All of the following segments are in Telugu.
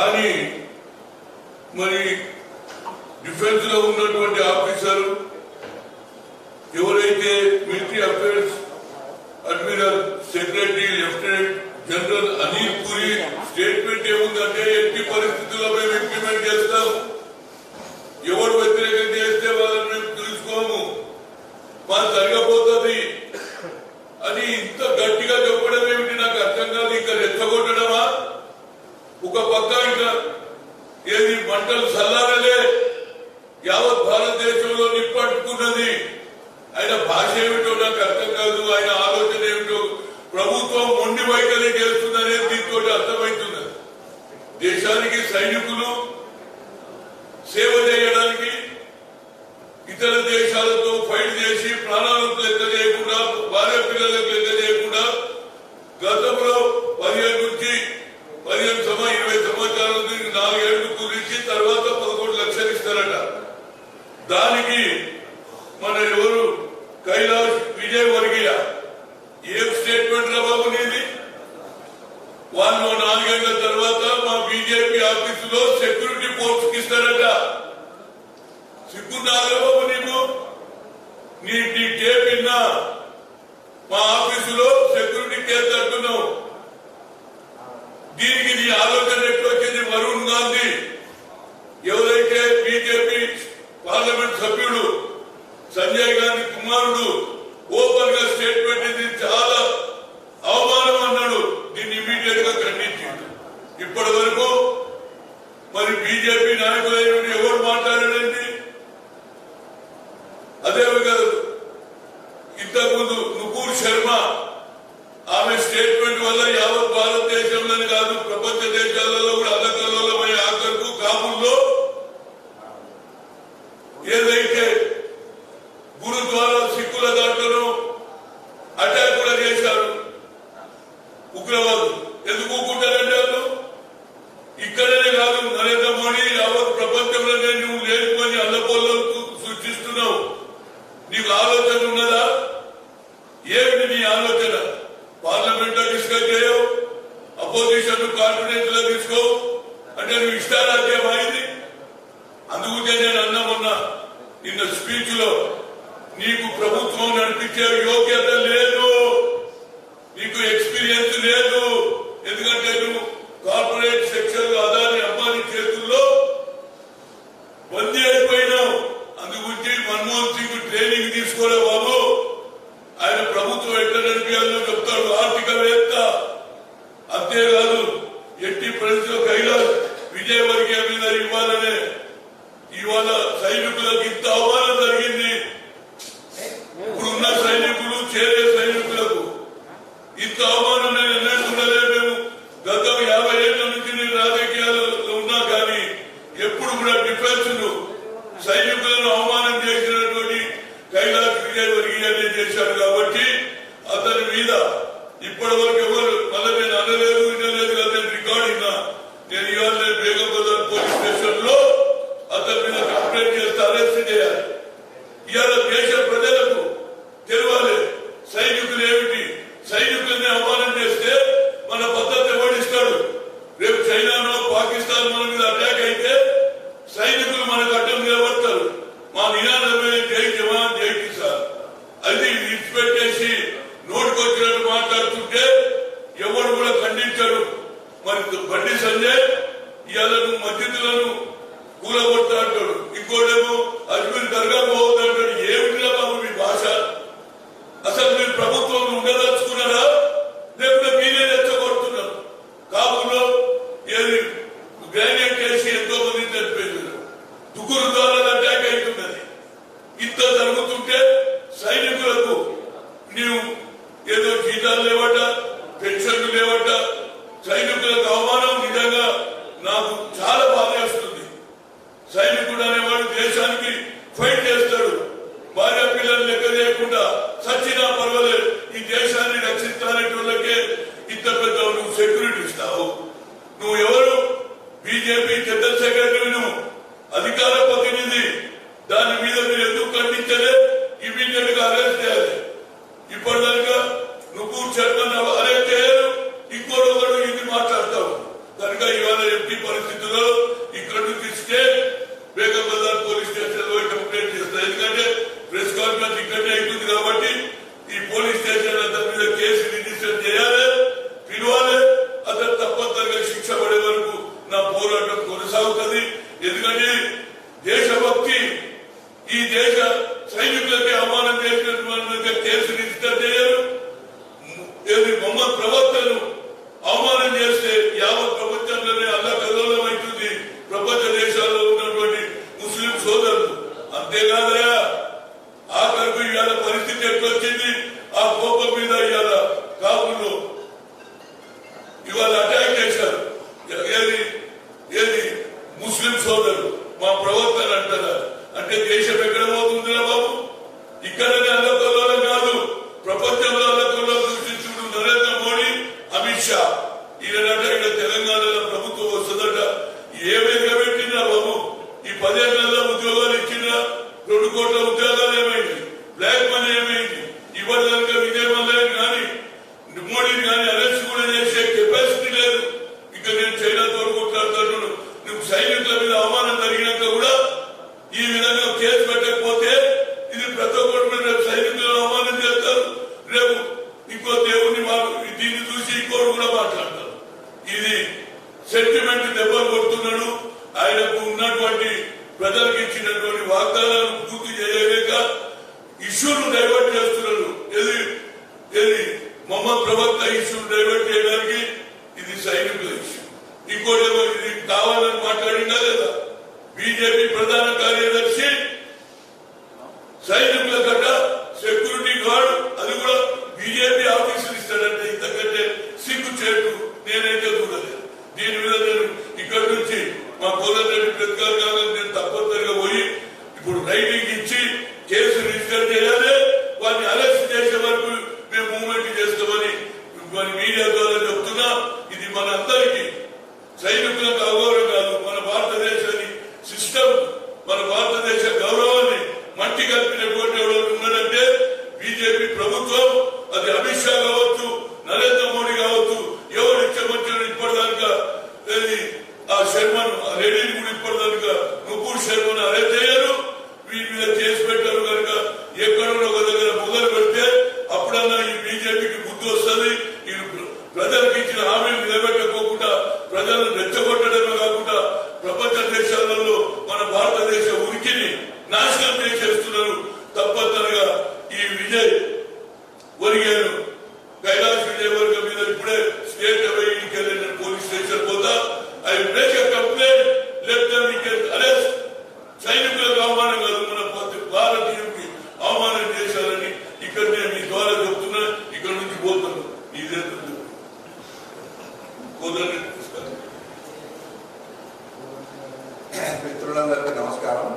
కానీ మరి డిఫెన్స్ లో ఉన్నటువంటి ఆఫీసర్ ఎవరైతే military affairs admiral secretary lieutenant general Anil Puri statement ఏముందంటే ఎట్టి పరిస్థితుల్లో మేము ఇంప్లిమెంట్ చేస్తాం, ఎవరు వ్యతిరేకం చేస్తే వాళ్ళని మేము తెలుసుకోము, మాకు జరగబోతుంది అని ఇంత గట్టిగా చెప్పడం ఏమిటి నాకు అర్థం కాదు. ఇంకా రెచ్చగొట్టడమా? ఒక పక్క ఇంకా ఏది మంటలు చల్లారలే, యావత్ భారతదేశంలో నిప్పట్టుకున్నది. ఆయన భాష ఏమిటో నాకు అర్థం కాదు, ఆయన ఆలోచన ఏమిటో. ప్రభుత్వం మొండి వైఖరి చేస్తుందనేది దీంతో అర్థమవుతున్నది. దేశానికి సైనికులు సేవ చేయడానికి ఇతర దేశాలతో ఫైట్ చేసి ప్రాణాలకు లెక్క చేయకుండా, భార్య పిల్లలకు లెక్క చేయకుండా గతంలో 15 20 సంవత్సరాల నుంచి 4 ఏళ్లు కుదిరించి తర్వాత 11 లక్షలు ఇస్తారట. దానికి మన ఎవరు కైలాష్ విజయవర్గీయ ఏం స్టేట్మెంట్ రా బాబు నీది? వాళ్ళు 4 ఏళ్ల తర్వాత మా బీజేపీ ఆఫీసులో సెక్యూరిటీ ఫోర్స్ కి ఇస్తారట. సిగ్గున్నారా బాబు నీకు? నీ టేప్ విన్నా మా ఆఫీసులో సెక్యూరిటీ కేసు అంటున్నావు. దీనికి నీ ఆలోచన ఎట్లా వచ్చింది? వరుణ్ గాంధీ ఎవరైతే బీజేపీ పార్లమెంట్ సభ్యుడు సంజయ్ గాంధీ కుమారుడు ఓపెన్ గా స్టేట్మెంట్ ఇది చాలా అవమానం అన్నాడు. దీన్ని ఇమీడియట్ గా ఖండించాడు. ఇప్పటి వరకు మరి బీజేపీ నాయకులైన ఎవరు మాట్లాడారండి? అదే కాదు, ఇంతకుముందు నుపూర్ శర్మ ఆమె స్టేట్మెంట్ వల్ల యావత్ భారతదేశంలోనే కాదు ప్రపంచ దేశాలలో కూడా అల్లకల్లోలమయ్యే ఆఖరుకు కాబూల్లో ఏదైతే గురుద్వారా సిక్కుల దాంట్లో అటాక్ కూడా చేశారు ఉగ్రవాదులు. ఎందుకు ఊరుకుంటారంటే వాళ్ళు ఇక్కడనే కాదు, నరేంద్ర మోడీ యావత్ ప్రపంచంలోనే నువ్వు లేనిపోయి అల్లపోలకు సృష్టిస్తున్నావు. నీకు ఆలోచన ఉన్నదా? ఏమిటి నీ ఆలోచన? పార్లమెంట్ లో డిస్కస్ చేయవు, అపోజిషన్ కాన్ఫిడెన్స్ లో తీసుకో అంటే నువ్వు ఇష్టారాజ్యం అయింది. అందుకే నేను అన్నా మొన్న నిన్న స్పీచ్ లో, నీకు ప్రభుత్వం నడిపించే యోగ్యత లేదు, నీకు ఎక్స్పీరియన్స్ లేదు. ఎందుకంటే నువ్వు కార్పొరేట్ సెక్షన్ లో అదాని అంబానీ చేతుల్లో బందీ అయిపోయినావు. అందుగురించి మన్మోహన్ సింగ్ ట్రైనింగ్ తీసుకోలే బాబు. ఆయన ప్రభుత్వం ఎట్లా నడిపించాలో చెప్తాడు, ఆర్థికవేత్త. అంతేకాదు ఎట్టి పరిస్థితుల్లో కైలాష్ విజయవర్గీయ మీద ఇవాళ సైనికులకు ఇంత అవమానం జరిగింది. ఇప్పుడున్న సైనికులు చేరే సైనికులకు ఇంత అవమానం నేను ఎన్నెట్టుకోలే. మేము గత 50 ఏళ్ల నుంచి నేను రాజకీయాల్లో ఉన్నా కానీ ఎప్పుడు కూడా డిఫెన్స్ ను సైనికులను అవమానం చేసినటువంటి కైలాష్ విజయవర్గీయ చేశాడు. కాబట్టి అతని మీద ఇప్పటి వరకు ఎవరు మళ్ళీ నేను అనలేదు వినలేదు కదా, నేను రికార్డ్ ఇన్నా. నేను ఇవాళ బేగం బజార్ పోలీస్ స్టేషన్ లో అతని మీద కంప్లైంట్ చేస్తే అరెస్ట్ చేయాలి. ఇవాళ దేశ ప్రజలకు తెలవాలి సైనికులు ఏమిటి. సైనికుల్ని అవమానం చేస్తే మన పద్ధతి ఎవడిస్తాడు? రేపు చైనానో పాకిస్తాన్ మన మీద అటాక్ అయితే సైనికులు మనకు అడ్డం నిలబడతారు. మా నినాదమే జై జవాన్ జై కిసాన్. అది విడిచిపెట్టేసి నోటికొచ్చినట్టు మాట్లాడుతుంటే ఎవరు కూడా ఖండించరు. మరి బండి సంజయ్ ఇవాళ నువ్వు మధ్యతులను కూలగొడతా అంటాడు, ఇంకోటేమో అజ్మీర్ దర్గా పోవద్దు అంటాడు. ఏమిటిలా బాబు మీ భాష? అసలు మీరు ప్రభుత్వం ఉండదలుచుకున్నారా లేకపోతే మీరే రెచ్చగొడుతున్నారు? కాబూల్లో ఏది గ్రాడ్యుయేట్ చేసి ఎంతో మంది చనిపోయింది, దుగురు ద్వారా అటాక్ అవుతున్నది. ఇంత జరుగుతుంటే సైనికులకు నీవు ఏదో జీతాలు లేవట, పెన్షన్లు లేవట, సైనికులకు అవమానం. నిజంగా నాకు చాలా బాధ వేస్తుంది. సైనికుడు అనేవాడు దేశానికి ఫైట్ చేస్తాడు, భార్య పిల్లలు లెక్క చేయకుండా సచ్చినా పర్వాలేదు ఈ దేశాన్ని రక్షిస్తానేటోళ్ళకే ఇంత పెద్ద నువ్వు సెక్యూరిటీ ఇస్తావు. నువ్వు ఎవరు? బీజేపీ జనరల్ సెక్రటరీ, నువ్వు అధికార ప్రతినిధి. దాని మీద మీరు ఎందుకు ఖండించలే? ఇమీడియట్ గా అరెస్ట్ చేయాలి. ఇప్పటిదాకా నువ్వు చర్మన్ అరెస్ట్ చేయాలి, ఇంకోటి ఇది మాట్లాడతావు కనుక ఇవాళ ఎట్టి పరిస్థితుల్లో ఇక్కడ నుంచి straight Begum Bazar police station లో కంప్లైంట్ చేస్తారు. ఎందుకంటే ప్రెస్ కాన్ఫరెన్స్ ఇక్కడనే అవుతుంది కాబట్టి ఈ పోలీస్ స్టేషన్ అతని మీద కేసు రిజిస్టర్ చేయాలి, పిలవాలి. అతను తప్పనిసరిగా శిక్ష పడే వరకు నా పోరాటం కొనసాగుతుంది. ఎందుకంటే దేశభక్తి ఈ దేశ సైనికులకి అవమానం చేసినటువంటి కేసు రిజిస్టర్ చేయరు. మొహమ్మద్ ప్రవక్తను అవమానం చేస్తే యావత్ ప్రపంచంలోనే అల్లకల్లోలం అవుతుంది ప్రపంచ దేశాల్లో ఉన్నటువంటి ముస్లిం సోదరులు. అంతేకాదా ఆఖరికి ఇవాళ పరిస్థితి ఎట్లొచ్చింది, ఆ కోపం మీద ఇవాళ కాపుల్లో ఇవాళ అటాక్ చేశారు. ఏది ముస్లిం సోదరులు మా ప్రవర్తన అంటారా? అంటే దేశం ఎక్కడ పోతుందిరా బాబు? ఇక్కడనే అల్లకల్లోలం కాదు, ప్రపంచంలో అల్లకల్లోలం సృష్టించుడు నరేంద్ర మోడీ, అమిత్ షా. ఈయనట ఇక్కడ తెలంగాణలో ప్రభుత్వం వస్తుందట. ఏమైనా పెట్టిందా బాబు? ఈ 10 ఏళ్లలో ఉద్యోగాలు ఇచ్చిందా? 2 కోట్ల ఉద్యోగాలు ఏమైంది? బ్లాక్ మనీ ఏమైంది? ఇవ్వడానికి విజయవాడని కానీ మోడీని కానీ అరెస్ట్ కూడా చేసే కెపాసిటీ లేదు. ఇక నేను చైనాతో కొట్లాడుతున్నాను. నువ్వు సైనికుల మీద అవమానం జరిగినాక కూడా ఈ విధంగా కేసు పెట్టకపోతే ఇది ప్రతి ఒక్కరి మీద సైనికులను అవమానం చేస్తారు. రేపు ఇంకో దేవుడిని దీన్ని చూసి ఇంకోటి కూడా మాట్లాడతారు. ఇది సెంటిమెంట్ దెబ్బలు కొడుతున్నాడు. ఆయనకు ఉన్నటువంటి ప్రజలకు ఇచ్చినటువంటి వాగ్దానాలను పూర్తి చేయలేక ఇష్యూను డైవర్ట్ చేస్తున్నారు. ఏది మొహమ్మద్ ప్రవక్త ఇష్యూను డైవర్ట్ చేయడానికి ఇది సైనికుల ఇష్యూ. ఇంకోటేమో ఇది కావాలని మాట్లాడిందా లేదా? బీజేపీ ప్రధాన కార్యదర్శి సైనికుల గడ్డ సెక్యూరిటీ గార్డు అది కూడా బీజేపీ ఆఫీసులు ఇస్తాడంటే ఇంతకంటే సిగ్గు చేటు నేనైతే చూడలేదు. దీని మీద నేను ఇక్కడి నుంచి మా కోదండరెడ్డి ప్రతికారంగా నేను తప్పనిసరిగా పోయి ఇప్పుడు రైటింగ్ ఇచ్చి కేసు రిజిస్టర్ చేయాలి. వారిని అరెస్ట్ చేసే వరకు మేము మూవ్మెంట్ చేస్తామని మీడియా ద్వారా చెప్తున్నా. ఇది మన అందరికీ సైనికులకు అగౌరవం కాదు, మన భారతదేశాన్ని సిస్టమ్, మన భారతదేశ గౌరవాన్ని మట్టి కల్పినటువంటి ఎవరు ఉన్నారంటే బీజేపీ ప్రభుత్వం. అది అమిత్ షా కావచ్చు, నరేంద్ర మోడీ కావచ్చు. ఎవరు ఇచ్చమొచ్చిన ఇప్పటిదాకా ఆ శర్మను ఆ రెడ్డిని కూడా ఇప్పటిదాకా నుపూర్ శర్మను అరెస్ట్ చేయరు. వీరి మీద కేసు పెట్టారు కనుక ఎక్కడో ఒక దగ్గర మొదలు పెడితే అప్పుడన్నా ఈ బీజేపీకి బుద్ధి వస్తుంది. ఈ ప్రజలకు ఇచ్చిన హామీలు నిలబెట్టకోకుండా ప్రజలను రెచ్చగొట్టడమే కాకుండా ప్రపంచ దేశాలలో మన భారతదేశ ఉనికిని నాశనం చేసేస్తున్నారు. తప్పనిసరిగా ఈ విజయ్ ఒరిగాను కైలాష్ విజయవర్గ మీద ఇప్పుడే స్టేట్ అవైకి వెళ్ళిన పోలీస్ స్టేషన్ పోతా I make a complaint, let them arrest. సైనికులకు అవమానం కాదు, మన భారతీయుడికి అవమానం చేశారని ఇక్కడ నేను మీ ద్వారా చెప్తున్నా. ఇక్కడ నుంచి పోతాను. ఇదే మిత్రులందరికీ నమస్కారం.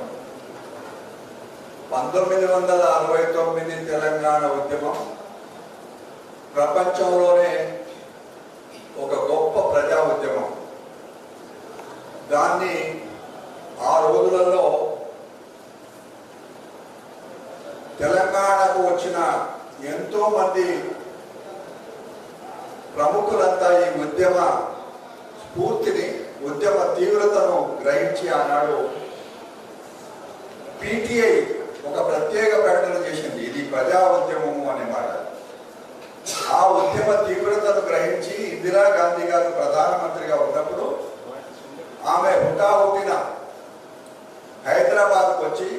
1969 తెలంగాణ ఉద్యమం ప్రపంచంలోనే ఒక గొప్ప ప్రజా ఉద్యమం. దాన్ని ఆ రోజులలో తెలంగాణకు వచ్చిన ఎంతో మంది ప్రముఖులంతా ఈ ఉద్యమ స్ఫూర్తిని, ఉద్యమ తీవ్రతను గ్రహించి ఆనాడు పిటిఐ ఒక ప్రత్యేక ప్రకటన చేసింది. ఇది ప్రజా ఉద్యమము అనే మాట. ఆ ఉద్యమ తీవ్రతను గ్రహించి ఇందిరాగాంధీ గారు ప్రధానమంత్రిగా ఉన్నప్పుడు ఆమె హుటాహుటిన హైదరాబాద్కు వచ్చి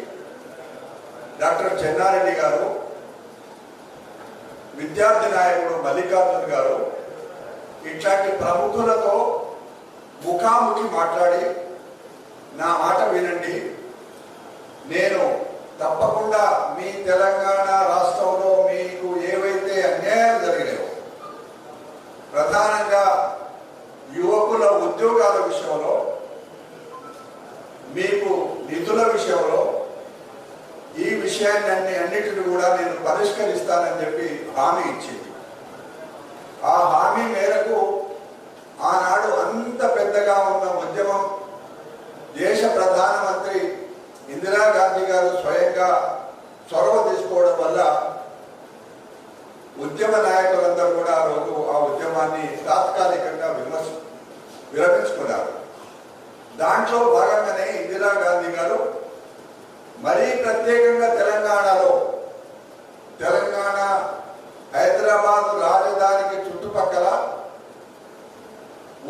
డాక్టర్ చెన్నారెడ్డి గారు, విద్యార్థి నాయకుడు మల్లికార్జున్ గారు ఇట్లాంటి ప్రముఖులతో ముఖాముఖి మాట్లాడి నా మాట వినండి, నేను తప్పకుండా మీ తెలంగాణ రాష్ట్రంలో మీకు ఏవైతే అన్యాయాలు జరిగినాయో, ప్రధానంగా యువకుల ఉద్యోగాల విషయంలో, మీకు నిధుల విషయంలో, ఈ విషయాన్ని అన్నిటిని కూడా నేను పరిష్కరిస్తానని చెప్పి హామీ ఇచ్చింది. ఆ హామీ మేరకు ఆనాడు అంత పెద్దగా ఉన్న ఉద్యమం దేశ ప్రధానమంత్రి ఇందిరాగాంధీ గారు స్వయంగా చొరవ తీసుకోవడం వల్ల ఉద్యమ నాయకులందరూ కూడా ఆ రోజు ఆ ఉద్యమాన్ని తాత్కాలికంగా విరమించుకున్నారు. దాంట్లో భాగంగానే ఇందిరాగాంధీ గారు మరీ ప్రత్యేకంగా తెలంగాణలో తెలంగాణ హైదరాబాద్ రాజధానికి చుట్టుపక్కల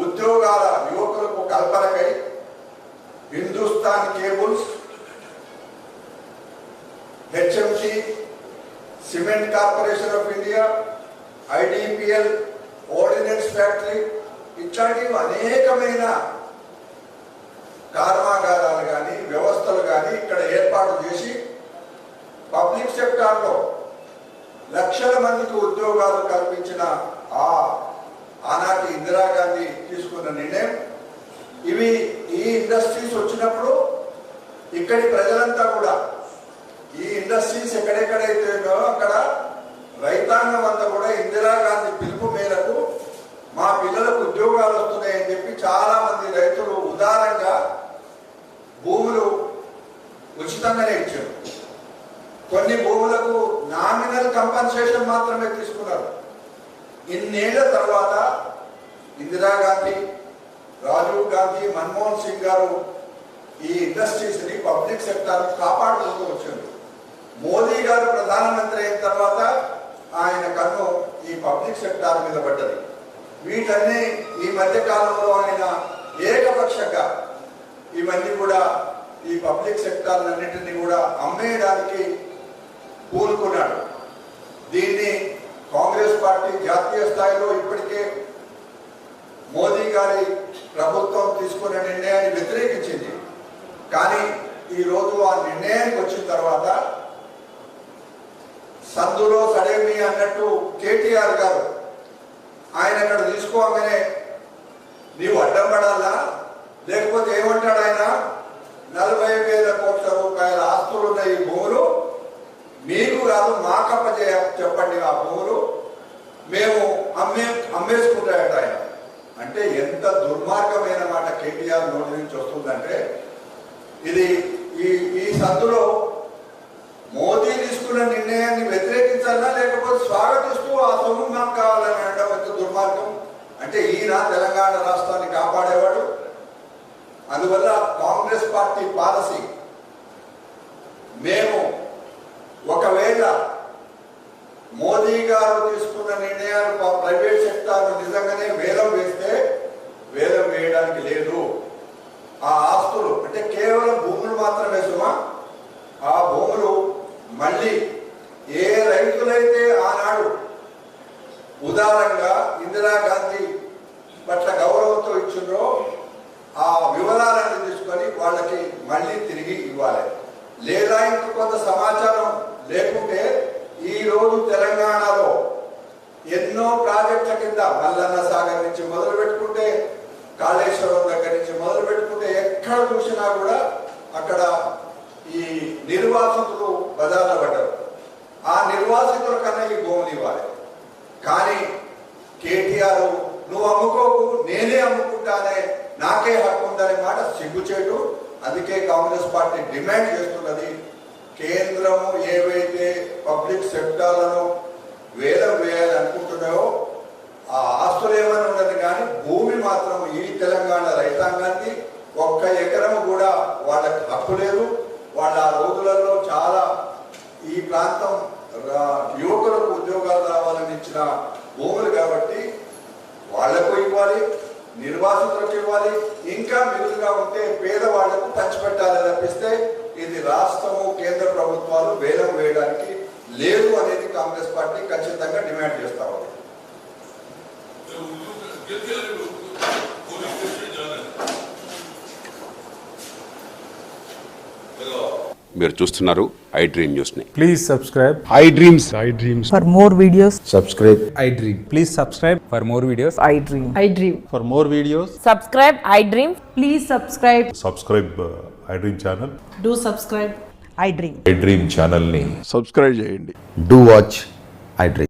ఉద్యోగాల యువకులకు కల్పనకై Hindustan cables, HMC, cement corporation of India, IDPL, ordnance factory ఇట్లాంటివి అనేకమైన కర్మాగారాలు కానీ వ్యవస్థలు కానీ ఇక్కడ ఏర్పాటు చేసి పబ్లిక్ సెక్టార్లో లక్షల మందికి ఉద్యోగాలు కల్పించిన ఆనాటి ఇందిరాగాంధీ తీసుకున్న నిర్ణయం. ఈ ఇండస్ట్రీస్ వచ్చినప్పుడు ఇక్కడి ప్రజలంతా కూడా ఈ ఇండస్ట్రీస్ ఎక్కడెక్కడైతే ఉన్నాయో అక్కడ రైతాంగం అంతా కూడా ఇందిరాగాంధీ పిలుపు మేరకు మా పిల్లలకు ఉద్యోగాలు వస్తున్నాయని చెప్పి చాలా మంది రైతులు ఉదారంగా భూములు ఉచితంగానే ఇచ్చారు. కొన్ని భూములకు నామినల్ కంపన్సేషన్ మాత్రమే తీసుకున్నారు. ఇన్నేళ్ల తర్వాత ఇందిరాగాంధీ, రాజీవ్ గాంధీ, మన్మోహన్ సింగ్ గారు ఈ ఇండస్ట్రీస్ ని పబ్లిక్ సెక్టార్ కాపాడుకుంటూ వచ్చారు. మోదీ గారు ప్రధానమంత్రి అయిన తర్వాత ఆయన కన్ను ఈ పబ్లిక్ సెక్టార్ మీద పడ్డది. వీటన్ని ఈ మధ్య కాలంలో ఆయన ఏకపక్షంగా ఇవన్నీ కూడా ఈ పబ్లిక్ సెక్టార్ అన్నింటినీ కూడా అమ్మేయడానికి పూనుకున్నాడు. దీన్ని కాంగ్రెస్ పార్టీ జాతీయ స్థాయిలో ఇప్పటికే మోదీ గారి ప్రభుత్వం తీసుకున్న నిర్ణయాన్ని వ్యతిరేకించింది. కానీ ఈ రోజు ఆ నిర్ణయానికి వచ్చిన తర్వాత సందులో సడేమి అన్నట్టు కేటీఆర్ గారు ఆయన అక్కడ తీసుకోగానే నీవు అడ్డం పడాలా, లేకపోతే ఏమంటాడు ఆయన, 40,000 కోట్ల రూపాయల ఆస్తులున్న ఈ భూములు మీకు కాదు మాకప్ప చెప్పండి, ఆ భూములు మేము అమ్మేసుకుంటాయట ఆయన. అంటే ఎంత దుర్మార్గమైన మాట కేటీఆర్ నోటి నుంచి వస్తుందంటే, ఇది ఈ సందులో మోదీ తీసుకున్న నిర్ణయాన్ని వ్యతిరేకించాలా లేకపోతే స్వాగతిస్తూ ఆ సొమ్ము మాకు కావాలని అనడం ఎంత దుర్మార్గం. అంటే ఈయన తెలంగాణ రాష్ట్రాన్ని కాపాడేవాడు. అందువల్ల కాంగ్రెస్ పార్టీ పాలసీ, మేము ఒకవేళ మోదీ గారు తీసుకున్న నిర్ణయాలు ప్రైవేట్ సెక్టార్ నిజంగానే వేలం వేస్తే వేలం వేయడానికి లేదు. ఆ ఆస్తులు అంటే కేవలం భూములు మాత్రమే సుమా, ఆ భూములు మళ్ళీ ఏ రైతులైతే ఆనాడు ఉదారంగా ఇందిరాగాంధీ పట్ల గౌరవంతో ఇచ్చిండ్రో ఆ వివరాలన్నీ తీసుకొని వాళ్ళకి మళ్ళీ తిరిగి ఇవ్వాలి. లేదా ఇంక కొంత సమాచారం లేకుంటే ఈ రోజు తెలంగాణలో ఎన్నో ప్రాజెక్టుల కింద మల్లన్న సాగర్ నుంచి మొదలు పెట్టుకుంటే కాళేశ్వరం దగ్గర నుంచి మొదలు పెట్టుకుంటే ఎక్కడ చూసినా కూడా అక్కడ ఈ నిర్వాసితులు బజార్లో పడ్డారు. ఆ నిర్వాసితుల కన్నా ఈ భూములు ఇవ్వాలి. కానీ కేటీఆర్ నువ్వు అమ్ముకోకు, నేనే అమ్ముకుంటానే, నాకే హక్కు ఉందనే మాట సిగ్గుచేటు. అందుకే కాంగ్రెస్ పార్టీ డిమాండ్ చేస్తున్నది, కేంద్రము ఏవైతే పబ్లిక్ సెక్టార్లను వేలం వేయాలనుకుంటున్నాయో ఆ ఆస్తులు ఏమైనా ఉన్నది, కానీ భూమి మాత్రం ఈ తెలంగాణ రైతాంగానికి 1 ఎకరము కూడా వాళ్ళకి హక్కు లేదు. వాళ్ళ ఆ రోజులలో చాలా ఈ ప్రాంతం యువకులకు ఉద్యోగాలు రావాలని ఇచ్చిన భూములు కాబట్టి వాళ్లకు ఇవ్వాలి, నిర్వాసితులకు ఇవ్వాలి, ఇంకా మిగులుగా ఉంటే పేదవాళ్లకు పంచిపెట్టాలని తప్పిస్తే ఇది రాష్ట్రము కేంద్ర ప్రభుత్వాలు వేలం వేయడానికి లేదు అనేది కాంగ్రెస్ పార్టీ ఖచ్చితంగా డిమాండ్ చేస్తా ఉంది. మీరు చూస్తున్నారు ఐ డ్రీమ్ న్యూస్ ని. Please subscribe I dreams For more videos, subscribe I Dream. Please subscribe for more videos. I dream. I dream. for more videos. Subscribe, I dream. Please subscribe. Subscribe I dream channel. Do subscribe. I dream. I dream ఛానల్ని subscribe చేయండి. Do watch I Dream.